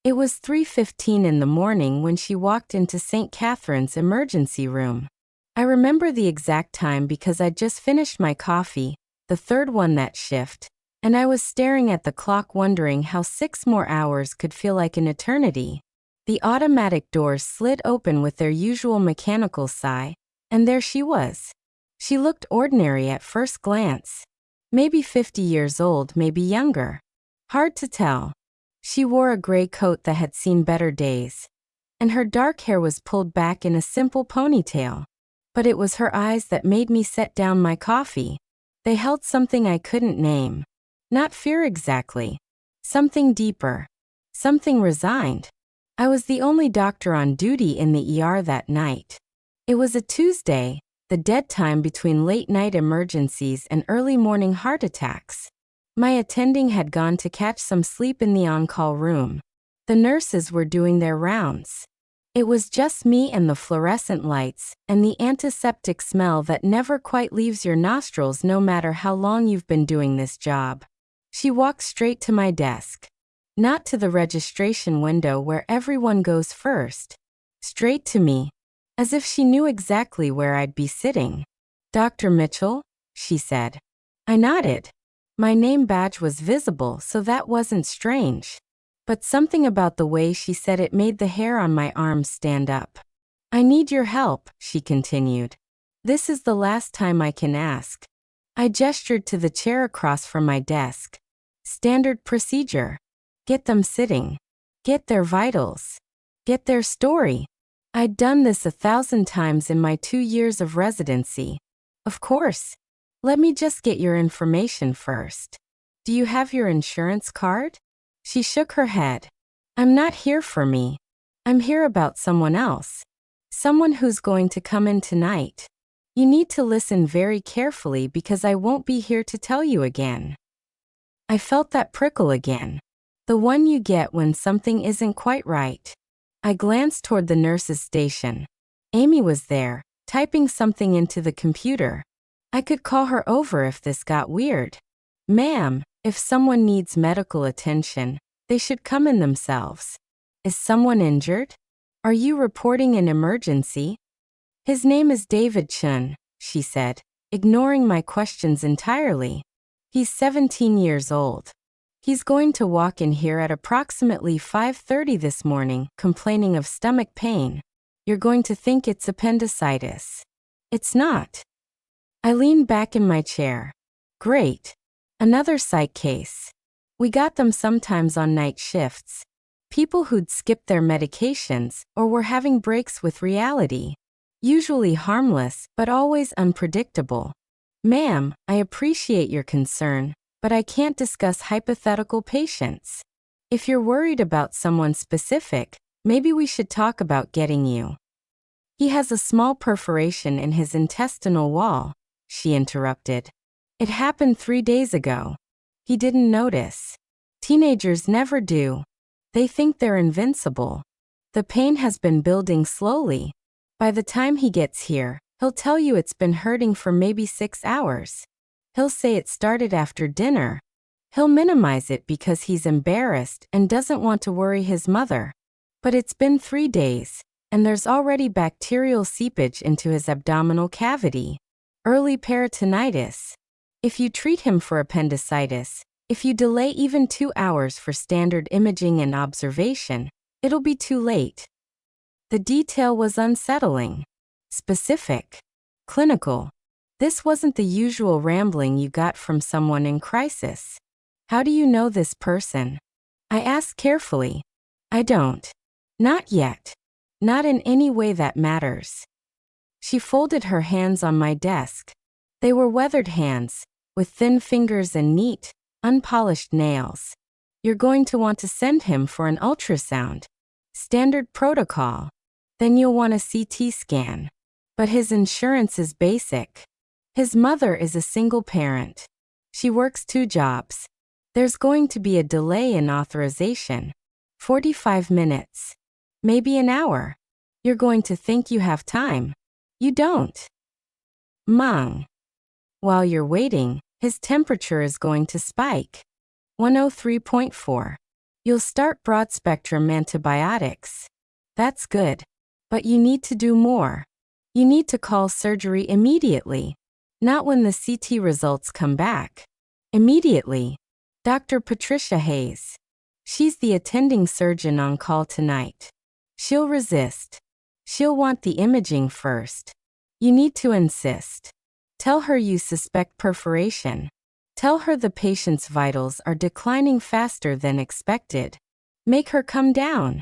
It was 3:15 in the morning when she walked into St. Catherine's emergency room. I remember the exact time because I'd just finished my coffee, the third one that shift, and I was staring at the clock wondering how 6 more hours could feel like an eternity. The automatic doors slid open with their usual mechanical sigh, and there she was. She looked ordinary at first glance. Maybe 50 years old, maybe younger. Hard to tell. She wore a gray coat that had seen better days, and her dark hair was pulled back in a simple ponytail. But it was her eyes that made me set down my coffee. They held something I couldn't name. Not fear exactly. Something deeper. Something resigned. I was the only doctor on duty in the ER that night. It was a Tuesday, the dead time between late-night emergencies and early morning heart attacks. My attending had gone to catch some sleep in the on-call room. The nurses were doing their rounds. It was just me and the fluorescent lights and the antiseptic smell that never quite leaves your nostrils no matter how long you've been doing this job. She walked straight to my desk. Not to the registration window where everyone goes first. Straight to me, as if she knew exactly where I'd be sitting. "Dr. Mitchell?" she said. I nodded. My name badge was visible, so that wasn't strange. But something about the way she said it made the hair on my arms stand up. "I need your help," she continued. "This is the last time I can ask." I gestured to the chair across from my desk. "Standard procedure. Get them sitting. Get their vitals. Get their story." I'd done this 1,000 times in my 2 years of residency. "Of course. Let me just get your information first. Do you have your insurance card?" She shook her head. "I'm not here for me. I'm here about someone else. Someone who's going to come in tonight. You need to listen very carefully because I won't be here to tell you again." I felt that prickle again. The one you get when something isn't quite right. I glanced toward the nurse's station. Amy was there, typing something into the computer. I could call her over if this got weird. "Ma'am, if someone needs medical attention, they should come in themselves. Is someone injured? Are you reporting an emergency?" "His name is David Chen," she said, ignoring my questions entirely. "He's 17 years old. He's going to walk in here at approximately 5:30 this morning, complaining of stomach pain. You're going to think it's appendicitis. It's not." I leaned back in my chair. "Great. Another psych case. We got them sometimes on night shifts. People who'd skipped their medications or were having breaks with reality. Usually harmless, but always unpredictable. Ma'am, I appreciate your concern, but I can't discuss hypothetical patients. If you're worried about someone specific, maybe we should talk about getting you." "He has a small perforation in his intestinal wall," she interrupted. "It happened 3 days ago. He didn't notice. Teenagers never do. They think they're invincible. The pain has been building slowly. By the time he gets here, he'll tell you it's been hurting for maybe 6 hours. He'll say it started after dinner. He'll minimize it because he's embarrassed and doesn't want to worry his mother. But it's been 3 days, and there's already bacterial seepage into his abdominal cavity. Early peritonitis. If you treat him for appendicitis, if you delay even 2 hours for standard imaging and observation, it'll be too late." The detail was unsettling. Specific. Clinical. This wasn't the usual rambling you got from someone in crisis. "How do you know this person?" I asked carefully. "I don't. Not yet. Not in any way that matters." She folded her hands on my desk. They were weathered hands, with thin fingers and neat, unpolished nails. "You're going to want to send him for an ultrasound. Standard protocol. Then you'll want a CT scan. But his insurance is basic. His mother is a single parent. She works 2 jobs. There's going to be a delay in authorization. 45 minutes. Maybe an hour. You're going to think you have time. You don't. Mom. While you're waiting, his temperature is going to spike. 103.4. You'll start broad-spectrum antibiotics. That's good. But you need to do more. You need to call surgery immediately. Not when the CT results come back. Immediately. Dr. Patricia Hayes. She's the attending surgeon on call tonight. She'll resist. She'll want the imaging first. You need to insist. Tell her you suspect perforation. Tell her the patient's vitals are declining faster than expected. Make her come down.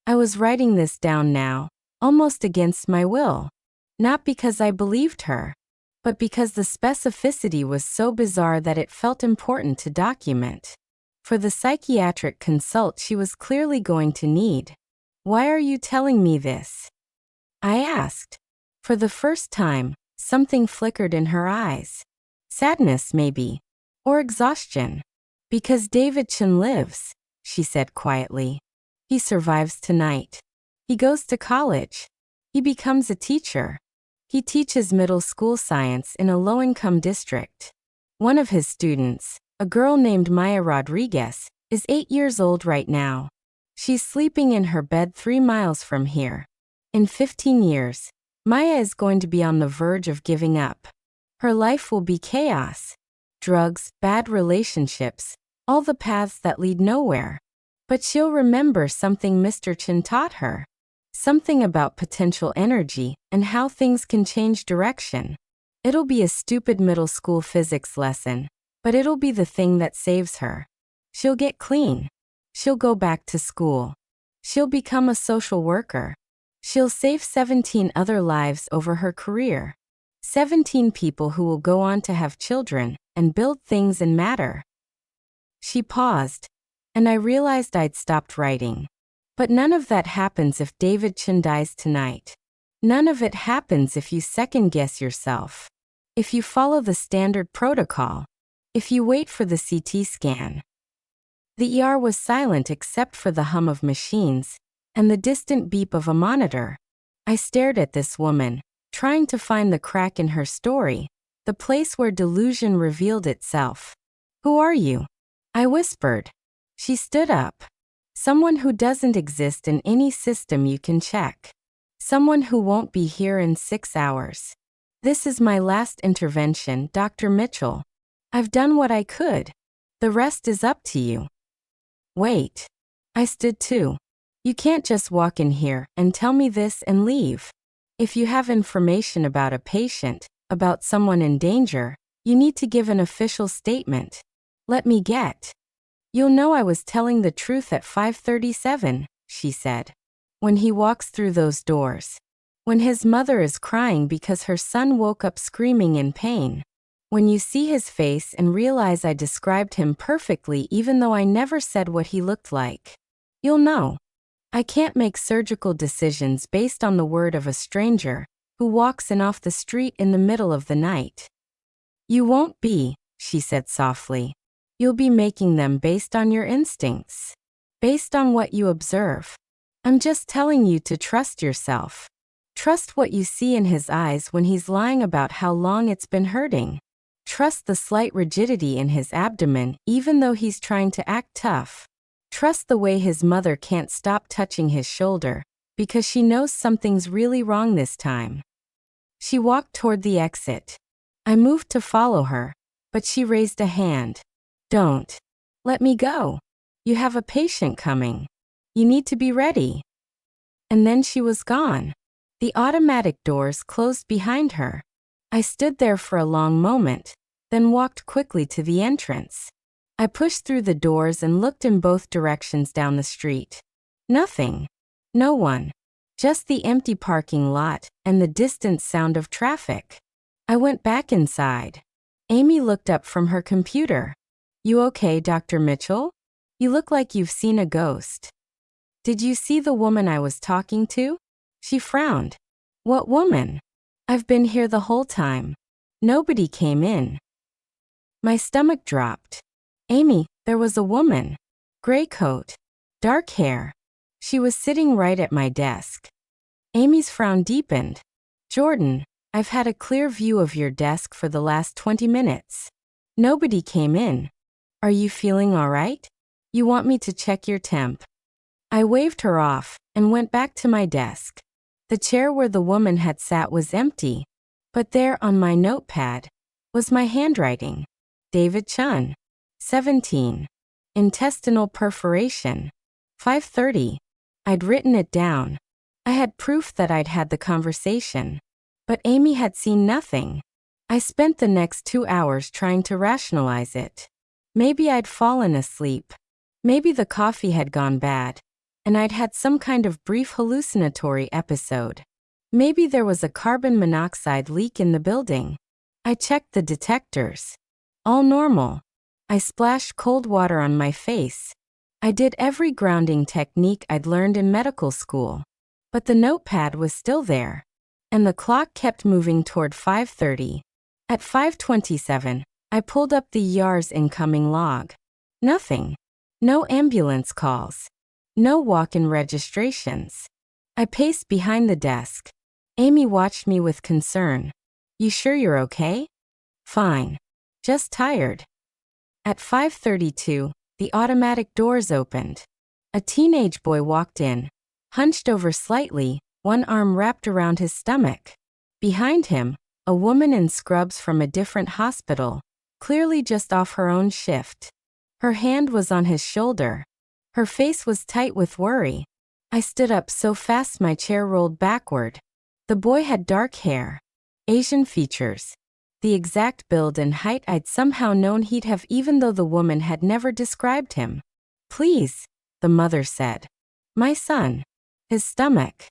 I was writing this down now, almost against my will. Not because I believed her, but because the specificity was so bizarre that it felt important to document. For the psychiatric consult she was clearly going to need. Why are you telling me this? I asked. For the first time, something flickered in her eyes. Sadness, maybe. Or exhaustion. Because David Chen lives, she said quietly. He survives tonight. He goes to college. He becomes a teacher. He teaches middle school science in a low-income district. One of his students, a girl named Maya Rodriguez, is 8 years old right now. She's sleeping in her bed 3 miles from here. In 15 years, Maya is going to be on the verge of giving up. Her life will be chaos. Drugs, bad relationships, all the paths that lead nowhere. But she'll remember something Mr. Chen taught her. Something about potential energy and how things can change direction. It'll be a stupid middle school physics lesson, but it'll be the thing that saves her. She'll get clean. She'll go back to school. She'll become a social worker. She'll save 17 other lives over her career. 17 people who will go on to have children and build things and matter. She paused, and I realized I'd stopped writing. But none of that happens if David Chen dies tonight. None of it happens if you second-guess yourself. If you follow the standard protocol. If you wait for the CT scan. The ER was silent except for the hum of machines and the distant beep of a monitor. I stared at this woman, trying to find the crack in her story, the place where delusion revealed itself. Who are you? I whispered. She stood up. Someone who doesn't exist in any system you can check. Someone who won't be here in 6 hours. This is my last intervention, Dr. Mitchell. I've done what I could. The rest is up to you. Wait. I stood too. You can't just walk in here and tell me this and leave. If you have information about a patient, about someone in danger, you need to give an official statement. Let me get. You'll know I was telling the truth at 5:37, she said. When he walks through those doors. When his mother is crying because her son woke up screaming in pain. When you see his face and realize I described him perfectly even though I never said what he looked like. You'll know. I can't make surgical decisions based on the word of a stranger who walks in off the street in the middle of the night. You won't be, she said softly. You'll be making them based on your instincts. Based on what you observe. I'm just telling you to trust yourself. Trust what you see in his eyes when he's lying about how long it's been hurting. Trust the slight rigidity in his abdomen even though he's trying to act tough. Trust the way his mother can't stop touching his shoulder because she knows something's really wrong this time. She walked toward the exit. I moved to follow her, but she raised a hand. Don't. Let me go. You have a patient coming. You need to be ready. And then she was gone. The automatic doors closed behind her. I stood there for a long moment, then walked quickly to the entrance. I pushed through the doors and looked in both directions down the street. Nothing. No one. Just the empty parking lot and the distant sound of traffic. I went back inside. Amy looked up from her computer. You okay, Dr. Mitchell? You look like you've seen a ghost. Did you see the woman I was talking to? She frowned. What woman? I've been here the whole time. Nobody came in. My stomach dropped. Amy, there was a woman. Gray coat. Dark hair. She was sitting right at my desk. Amy's frown deepened. Jordan, I've had a clear view of your desk for the last 20 minutes. Nobody came in. Are you feeling all right? You want me to check your temp? I waved her off and went back to my desk. The chair where the woman had sat was empty, but there on my notepad was my handwriting. David Chen, 17. Intestinal perforation. 5:30. I'd written it down. I had proof that I'd had the conversation. But Amy had seen nothing. I spent the next 2 hours trying to rationalize it. Maybe I'd fallen asleep. Maybe the coffee had gone bad, and I'd had some kind of brief hallucinatory episode. Maybe there was a carbon monoxide leak in the building. I checked the detectors. All normal. I splashed cold water on my face. I did every grounding technique I'd learned in medical school. But the notepad was still there, and the clock kept moving toward 5:30. At 5:27, I pulled up the ER's incoming log. Nothing. No ambulance calls. No walk-in registrations. I paced behind the desk. Amy watched me with concern. You sure you're okay? Fine. Just tired. At 5:32, the automatic doors opened. A teenage boy walked in, hunched over slightly, one arm wrapped around his stomach. Behind him, a woman in scrubs from a different hospital, clearly just off her own shift. Her hand was on his shoulder. Her face was tight with worry. I stood up so fast my chair rolled backward. The boy had dark hair, Asian features, the exact build and height I'd somehow known he'd have even though the woman had never described him. Please, the mother said. My son. His stomach.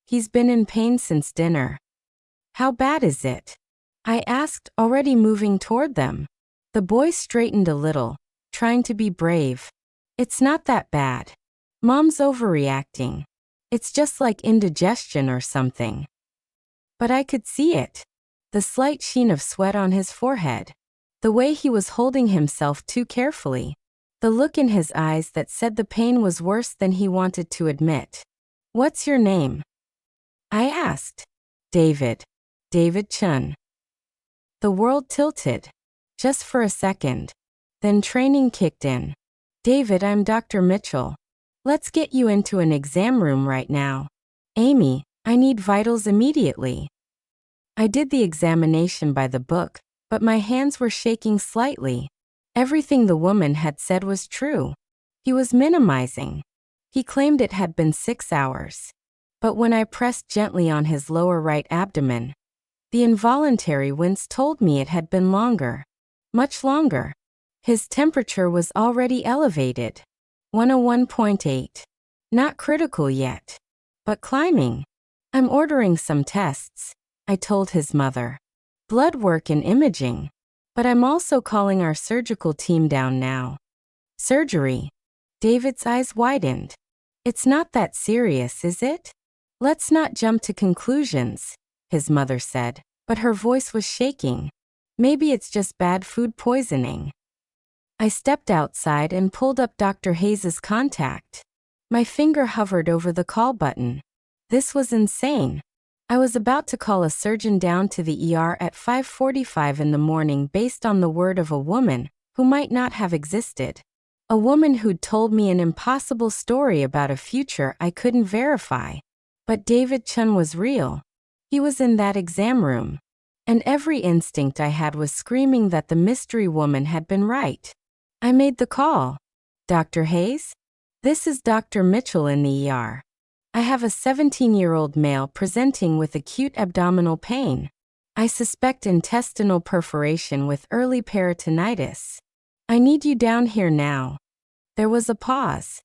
He's been in pain since dinner. How bad is it? I asked, already moving toward them. The boy straightened a little, trying to be brave. It's not that bad. Mom's overreacting. It's just like indigestion or something. But I could see it. The slight sheen of sweat on his forehead. The way he was holding himself too carefully. The look in his eyes that said the pain was worse than he wanted to admit. What's your name? I asked. David. David Chen. The world tilted. Just for a second. Then training kicked in. David, I'm Dr. Mitchell. Let's get you into an exam room right now. Amy, I need vitals immediately. I did the examination by the book, but my hands were shaking slightly. Everything the woman had said was true. He was minimizing. He claimed it had been 6 hours. But when I pressed gently on his lower right abdomen, the involuntary wince told me it had been longer. Much longer. His temperature was already elevated. 101.8. Not critical yet. But climbing. I'm ordering some tests, I told his mother. Blood work and imaging. But I'm also calling our surgical team down now. Surgery. David's eyes widened. It's not that serious, is it? Let's not jump to conclusions, his mother said, but her voice was shaking. Maybe it's just bad food poisoning. I stepped outside and pulled up Dr. Hayes's contact. My finger hovered over the call button. This was insane. I was about to call a surgeon down to the ER at 5:45 in the morning based on the word of a woman who might not have existed. A woman who'd told me an impossible story about a future I couldn't verify. But David Chen was real. He was in that exam room. And every instinct I had was screaming that the mystery woman had been right. I made the call. Dr. Hayes? This is Dr. Mitchell in the ER. I have a 17-year-old male presenting with acute abdominal pain. I suspect intestinal perforation with early peritonitis. I need you down here now. There was a pause.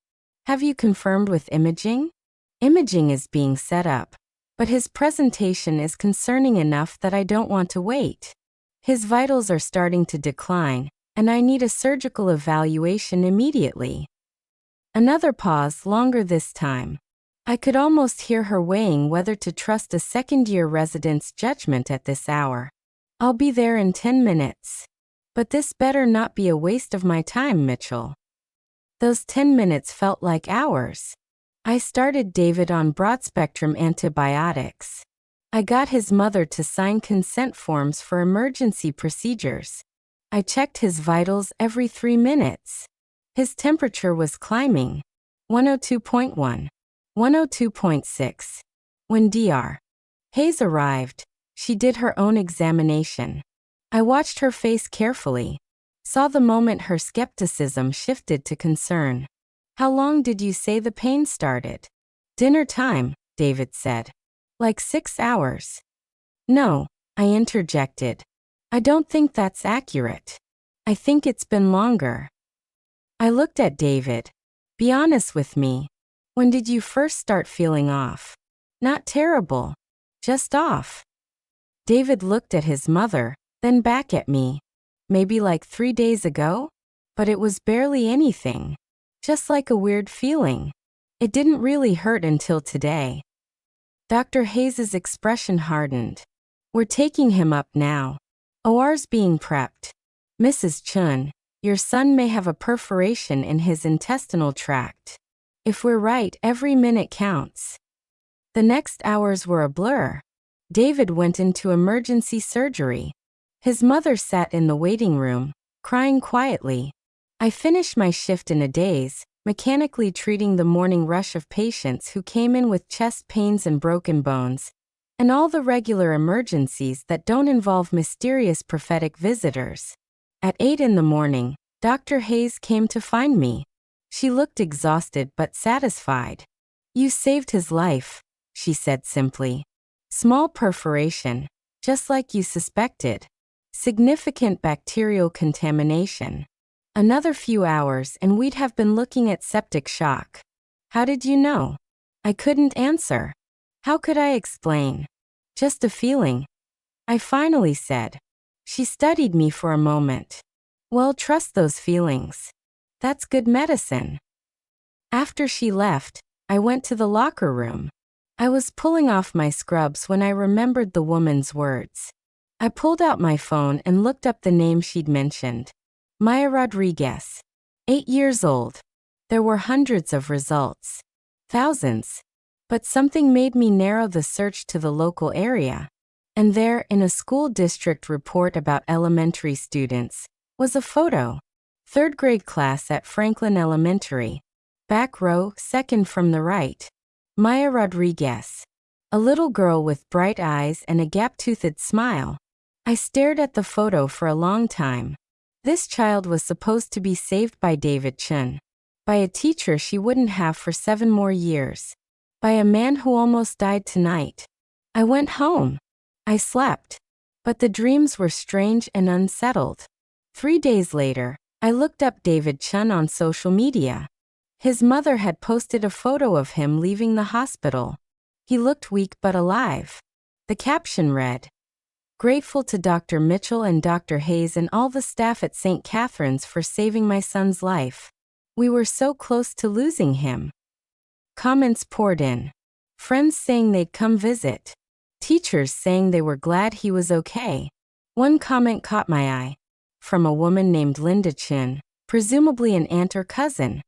Have you confirmed with imaging? Imaging is being set up, but his presentation is concerning enough that I don't want to wait. His vitals are starting to decline, and I need a surgical evaluation immediately. Another pause, longer this time. I could almost hear her weighing whether to trust a second-year resident's judgment at this hour. I'll be there in 10 minutes. But this better not be a waste of my time, Mitchell. Those 10 minutes felt like hours. I started David on broad-spectrum antibiotics. I got his mother to sign consent forms for emergency procedures. I checked his vitals every 3 minutes. His temperature was climbing. 102.1. 102.6. When Dr. Hayes arrived, she did her own examination. I watched her face carefully, saw the moment her skepticism shifted to concern. "How long did you say the pain started?" "Dinner time," David said. "Like 6 hours." "No," I interjected. "I don't think that's accurate. I think it's been longer." I looked at David. "Be honest with me. When did you first start feeling off?" "Not terrible. Just off." David looked at his mother, then back at me. "Maybe like 3 days ago? But it was barely anything. Just like a weird feeling. It didn't really hurt until today." Dr. Hayes's expression hardened. "We're taking him up now. OR's being prepped. Mrs. Chen, your son may have a perforation in his intestinal tract. If we're right, every minute counts." The next hours were a blur. David went into emergency surgery. His mother sat in the waiting room, crying quietly. I finished my shift in a daze, mechanically treating the morning rush of patients who came in with chest pains and broken bones, and all the regular emergencies that don't involve mysterious prophetic visitors. At 8 in the morning, Dr. Hayes came to find me. She looked exhausted but satisfied. "You saved his life," she said simply. "Small perforation, just like you suspected. Significant bacterial contamination. Another few hours and we'd have been looking at septic shock." "How did you know?" I couldn't answer. How could I explain? "Just a feeling," I finally said. She studied me for a moment. "Well, trust those feelings. That's good medicine." After she left, I went to the locker room. I was pulling off my scrubs when I remembered the woman's words. I pulled out my phone and looked up the name she'd mentioned. Maya Rodriguez. 8 years old. There were hundreds of results. Thousands. But something made me narrow the search to the local area. And there, in a school district report about elementary students, was a photo. 3rd grade class at Franklin Elementary. Back row, second from the right. Maya Rodriguez. A little girl with bright eyes and a gap-toothed smile. I stared at the photo for a long time. This child was supposed to be saved by David Chen. By a teacher she wouldn't have for 7 more years. By a man who almost died tonight. I went home. I slept. But the dreams were strange and unsettled. 3 days later, I looked up David Chen on social media. His mother had posted a photo of him leaving the hospital. He looked weak but alive. The caption read, "Grateful to Dr. Mitchell and Dr. Hayes and all the staff at St. Catherine's for saving my son's life. We were so close to losing him." Comments poured in. Friends saying they'd come visit. Teachers saying they were glad he was okay. One comment caught my eye. From a woman named Linda Chin, presumably an aunt or cousin.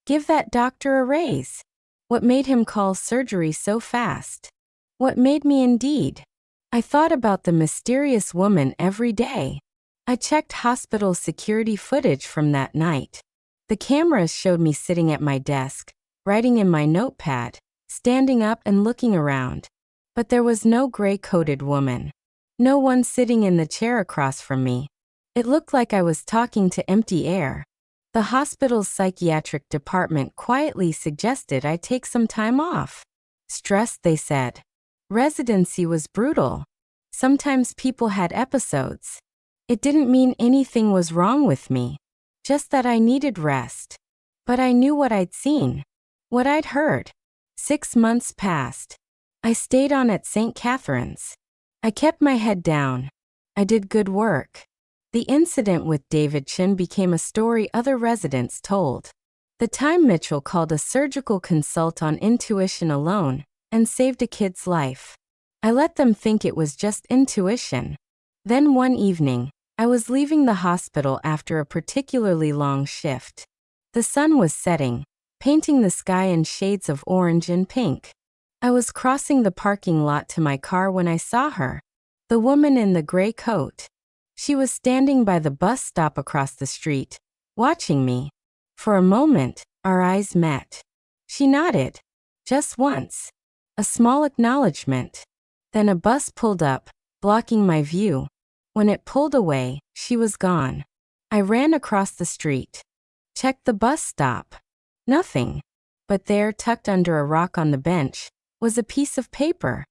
"Give that doctor a raise. What made him call surgery so fast? What made me indeed?" I thought about the mysterious woman every day. I checked hospital security footage from that night. The cameras showed me sitting at my desk, writing in my notepad, standing up and looking around. But there was no gray-coated woman. No one sitting in the chair across from me. It looked like I was talking to empty air. The hospital's psychiatric department quietly suggested I take some time off. Stressed, they said. Residency was brutal. Sometimes people had episodes. It didn't mean anything was wrong with me. Just that I needed rest. But I knew what I'd seen. What I'd heard. 6 months passed. I stayed on at St. Catherine's. I kept my head down. I did good work. The incident with David Chen became a story other residents told. The time Mitchell called a surgical consult on intuition alone and saved a kid's life. I let them think it was just intuition. Then one evening, I was leaving the hospital after a particularly long shift. The sun was setting, painting the sky in shades of orange and pink. I was crossing the parking lot to my car when I saw her. The woman in the gray coat. She was standing by the bus stop across the street, watching me. For a moment, our eyes met. She nodded. Just once. A small acknowledgement. Then a bus pulled up, blocking my view. When it pulled away, she was gone. I ran across the street. Checked the bus stop. Nothing. But there, tucked under a rock on the bench, was a piece of paper.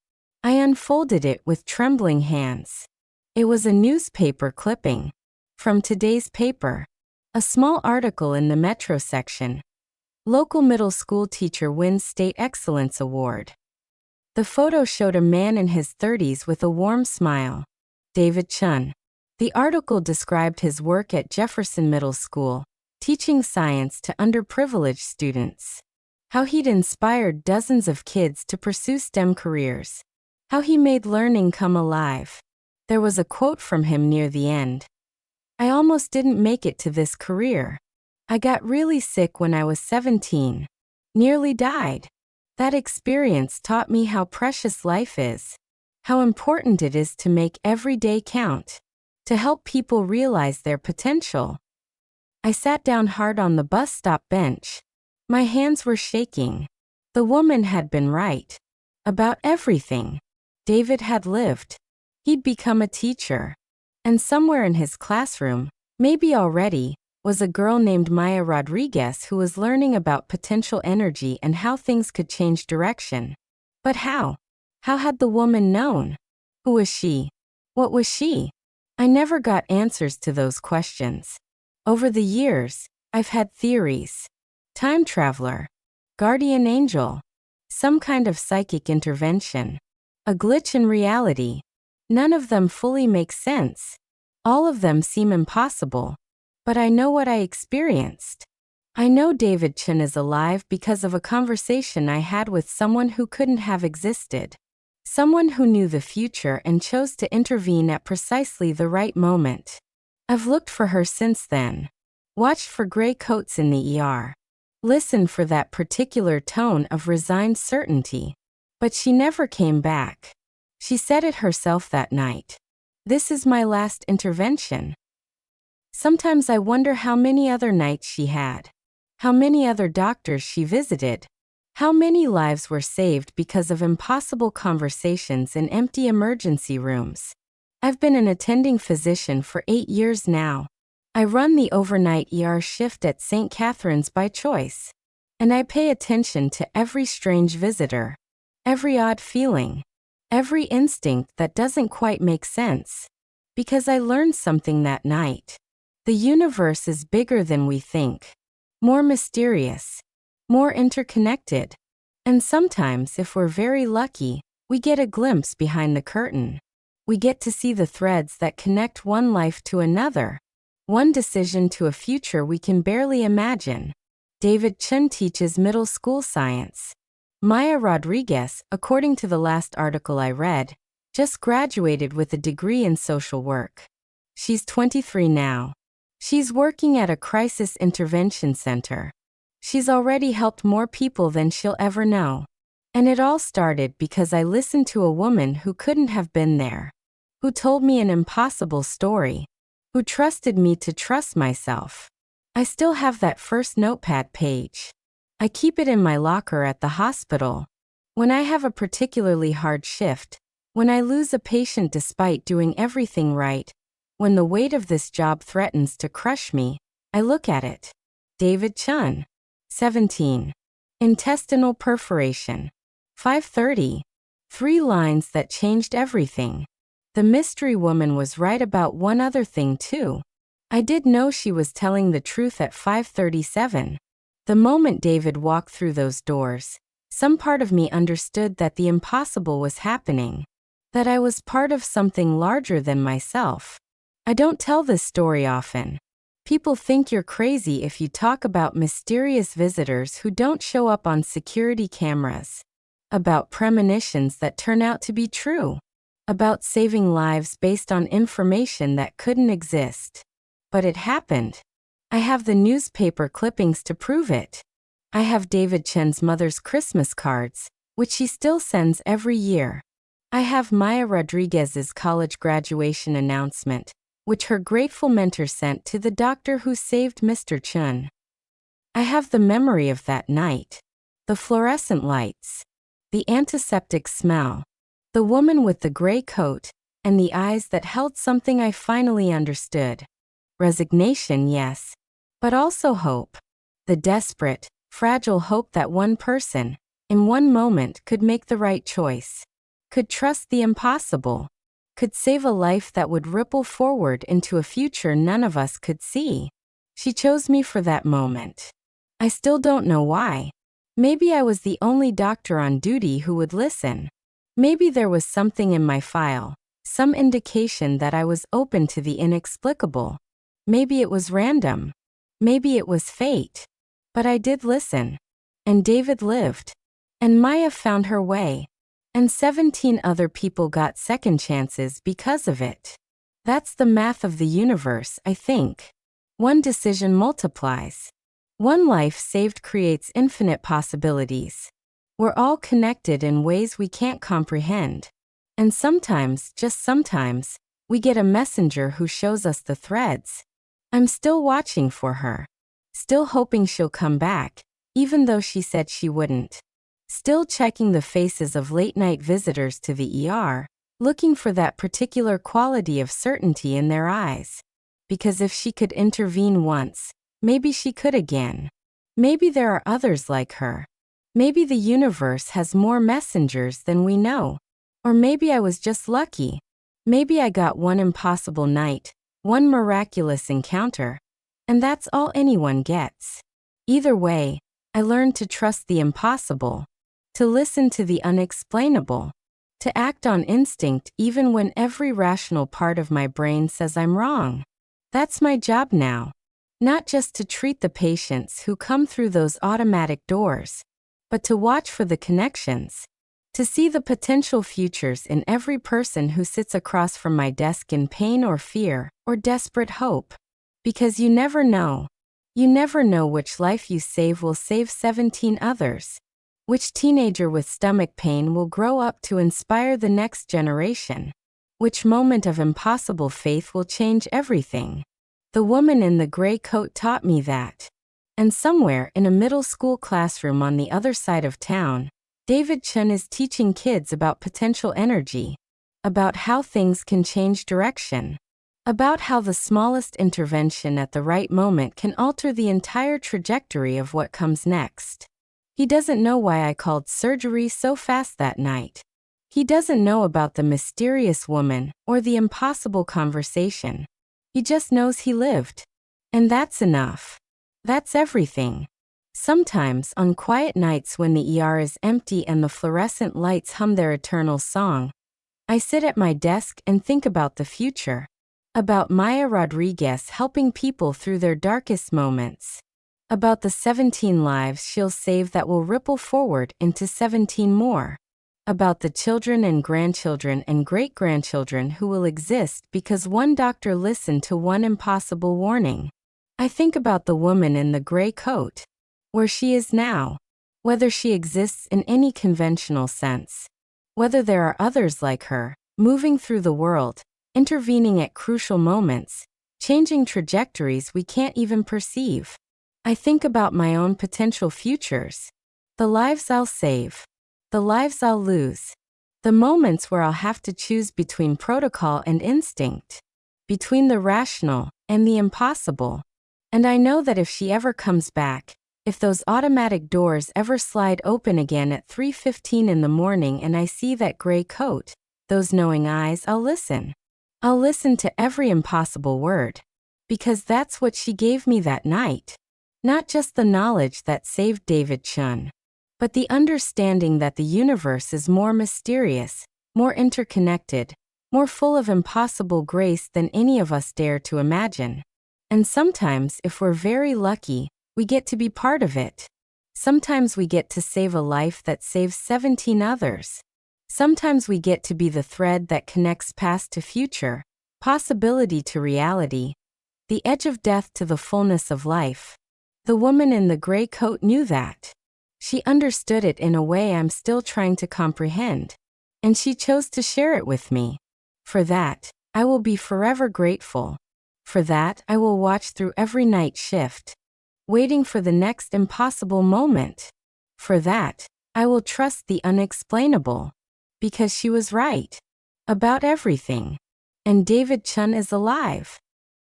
I unfolded it with trembling hands. It was a newspaper clipping. From today's paper. A small article in the Metro section. Local middle school teacher wins State Excellence Award. The photo showed a man in his 30s with a warm smile. David Chen. The article described his work at Jefferson Middle School, teaching science to underprivileged students. How he'd inspired dozens of kids to pursue STEM careers. How he made learning come alive. There was a quote from him near the end. I almost didn't make it to this career. I got really sick when I was 17. Nearly died. That experience taught me how precious life is. How important it is to make every day count. To help people realize their potential. I sat down hard on the bus stop bench. My hands were shaking. The woman had been right. About everything. David had lived. He'd become a teacher. And somewhere in his classroom, maybe already, was a girl named Maya Rodriguez who was learning about potential energy and how things could change direction. But how? How had the woman known? Who was she? What was she? I never got answers to those questions. Over the years, I've had theories. Time traveler. Guardian angel. Some kind of psychic intervention. A glitch in reality. None of them fully make sense. All of them seem impossible. But I know what I experienced. I know David Chen is alive because of a conversation I had with someone who couldn't have existed. Someone who knew the future and chose to intervene at precisely the right moment. I've looked for her since then. Watched for gray coats in the ER. Listened for that particular tone of resigned certainty. But she never came back. She said it herself that night. This is my last intervention. Sometimes I wonder how many other nights she had. How many other doctors she visited. How many lives were saved because of impossible conversations in empty emergency rooms. I've been an attending physician for 8 years now. I run the overnight ER shift at St. Catherine's by choice. And I pay attention to every strange visitor. Every odd feeling. Every instinct that doesn't quite make sense. Because I learned something that night. The universe is bigger than we think. More mysterious. More interconnected. And sometimes, if we're very lucky, we get a glimpse behind the curtain. We get to see the threads that connect one life to another. One decision to a future we can barely imagine. David Chen teaches middle school science. Maya Rodriguez, according to the last article I read, just graduated with a degree in social work. She's 23 now. She's working at a crisis intervention center. She's already helped more people than she'll ever know. And it all started because I listened to a woman who couldn't have been there. Who told me an impossible story. Who trusted me to trust myself. I still have that first notepad page. I keep it in my locker at the hospital. When I have a particularly hard shift, when I lose a patient despite doing everything right, when the weight of this job threatens to crush me, I look at it. David Chen. 17. Intestinal perforation. 5:30. 3 lines that changed everything. The mystery woman was right about one other thing too. I did know she was telling the truth at 5:37. The moment David walked through those doors, some part of me understood that the impossible was happening. That I was part of something larger than myself. I don't tell this story often. People think you're crazy if you talk about mysterious visitors who don't show up on security cameras. About premonitions that turn out to be true. About saving lives based on information that couldn't exist. But it happened. I have the newspaper clippings to prove it. I have David Chen's mother's Christmas cards, which she still sends every year. I have Maya Rodriguez's college graduation announcement, which her grateful mentor sent to the doctor who saved Mr. Chen. I have the memory of that night. The fluorescent lights. The antiseptic smell. The woman with the gray coat, and the eyes that held something I finally understood. Resignation, yes. But also hope. The desperate, fragile hope that one person, in one moment, could make the right choice. Could trust the impossible. Could save a life that would ripple forward into a future none of us could see. She chose me for that moment. I still don't know why. Maybe I was the only doctor on duty who would listen. Maybe there was something in my file, some indication that I was open to the inexplicable. Maybe it was random. Maybe it was fate. But I did listen. And David lived. And Maya found her way. And 17 other people got second chances because of it. That's the math of the universe, I think. One decision multiplies. One life saved creates infinite possibilities. We're all connected in ways we can't comprehend. And sometimes, just sometimes, we get a messenger who shows us the threads. I'm still watching for her. Still hoping she'll come back, even though she said she wouldn't. Still checking the faces of late-night visitors to the ER, looking for that particular quality of certainty in their eyes. Because if she could intervene once, maybe she could again. Maybe there are others like her. Maybe the universe has more messengers than we know. Or maybe I was just lucky. Maybe I got one impossible night, one miraculous encounter. And that's all anyone gets. Either way, I learned to trust the impossible, to listen to the unexplainable, to act on instinct even when every rational part of my brain says I'm wrong. That's my job now. Not just to treat the patients who come through those automatic doors, but to watch for the connections, to see the potential futures in every person who sits across from my desk in pain or fear or desperate hope. Because you never know. You never know which life you save will save 17 others. Which teenager with stomach pain will grow up to inspire the next generation. Which moment of impossible faith will change everything. The woman in the gray coat taught me that. And somewhere in a middle school classroom on the other side of town, David Chen is teaching kids about potential energy, about how things can change direction, about how the smallest intervention at the right moment can alter the entire trajectory of what comes next. He doesn't know why I called surgery so fast that night. He doesn't know about the mysterious woman or the impossible conversation. He just knows he lived. And that's enough. That's everything. Sometimes, on quiet nights when the ER is empty and the fluorescent lights hum their eternal song, I sit at my desk and think about the future. About Maya Rodriguez helping people through their darkest moments. About the 17 lives she'll save that will ripple forward into 17 more. About the children and grandchildren and great-grandchildren who will exist because one doctor listened to one impossible warning. I think about the woman in the gray coat. Where she is now. Whether she exists in any conventional sense. Whether there are others like her, moving through the world, intervening at crucial moments, changing trajectories we can't even perceive. I think about my own potential futures. The lives I'll save. The lives I'll lose. The moments where I'll have to choose between protocol and instinct. Between the rational and the impossible. And I know that if she ever comes back, if those automatic doors ever slide open again at 3:15 in the morning and I see that gray coat, those knowing eyes, I'll listen. I'll listen to every impossible word. Because that's what she gave me that night. Not just the knowledge that saved David Chen, but the understanding that the universe is more mysterious, more interconnected, more full of impossible grace than any of us dare to imagine. And sometimes, if we're very lucky, we get to be part of it. Sometimes we get to save a life that saves 17 others. Sometimes we get to be the thread that connects past to future, possibility to reality, the edge of death to the fullness of life. The woman in the gray coat knew that. She understood it in a way I'm still trying to comprehend. And she chose to share it with me. For that, I will be forever grateful. For that, I will watch through every night shift. waiting for the next impossible moment. For that, I will trust the unexplainable. Because she was right. About everything. And David Chen is alive.